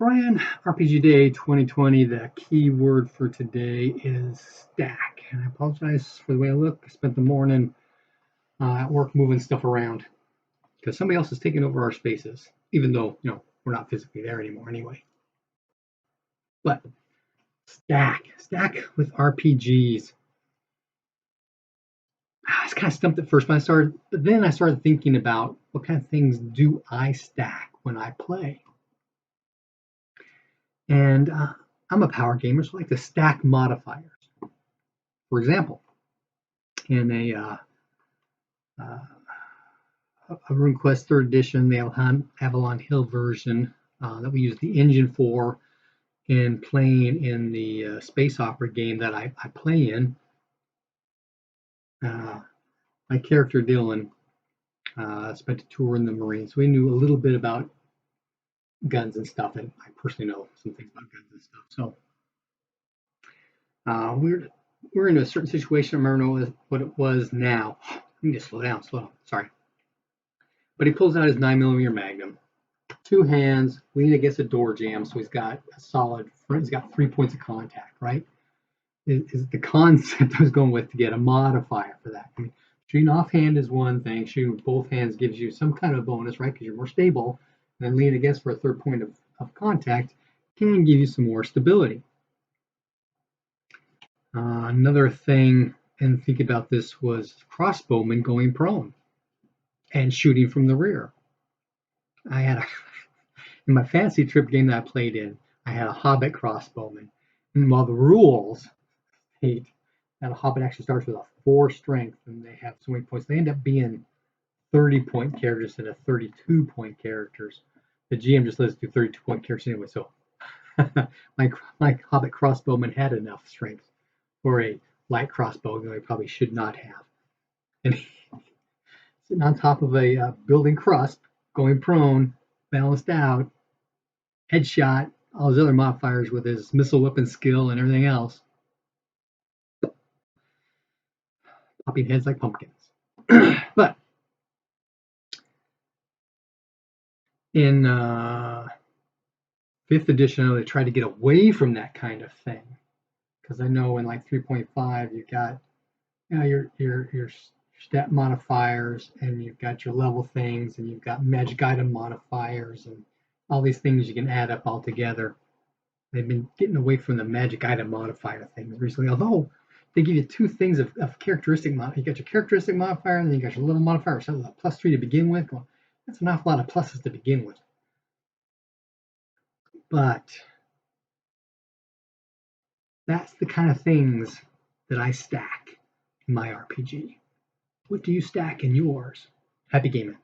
Brian, RPG Day 2020, the key word for today is stack. And I apologize for the way I look. I spent the morning at work moving stuff around because somebody else is taking over our spaces, even though, we're not physically there anymore anyway. But stack with RPGs. I was kind of stumped at first, but then I started thinking about what kind of things do I stack when I play. And I'm a power gamer, so I like to stack modifiers. For example, in a Runequest 3rd edition, the Avalon Hill version that we use the engine for in playing in the space opera game that I play in, my character Dylan spent a tour in the Marines. So we knew a little bit about guns and stuff, and I personally know some things about guns and stuff. So we're in a certain situation. I remember what it was now. Let me just slow down. Sorry. But he pulls out his 9mm Magnum, 2 hands, leaning against a door jamb, so he's got a solid front. He's got 3 points of contact, right? Is the concept I was going with to get a modifier for that. I mean, shooting offhand is one thing. Shooting with both hands gives you some kind of bonus, right? Because you're more stable. And then leaning against for a 3rd point of contact can give you some more stability. Another thing, and think about this, was crossbowmen going prone and shooting from the rear. I had in my fantasy trip game that I played in, I had a Hobbit crossbowman. And while the rules state that a Hobbit actually starts with a 4 strength and they have so many points, they end up being 30-point characters instead of 32-point characters. The GM just lets us do 32-point characters anyway, so my Hobbit crossbowman had enough strength for a light crossbow, though he probably should not have. And sitting on top of a building crust, going prone, balanced out, headshot, all his other modifiers with his missile weapon skill and everything else, popping heads like pumpkins. But in 5th edition, I know they tried to get away from that kind of thing, because I know in like 3.5 you got your stat modifiers, and you've got your level things, and you've got magic item modifiers, and all these things you can add up all together. They've been getting away from the magic item modifier things recently, although they give you 2 things of characteristic mod. You got your characteristic modifier, and then you got your level modifier, so a +3 to begin with. Well, that's an awful lot of pluses to begin with. But that's the kind of things that I stack in my RPG. What do you stack in yours? Happy gaming.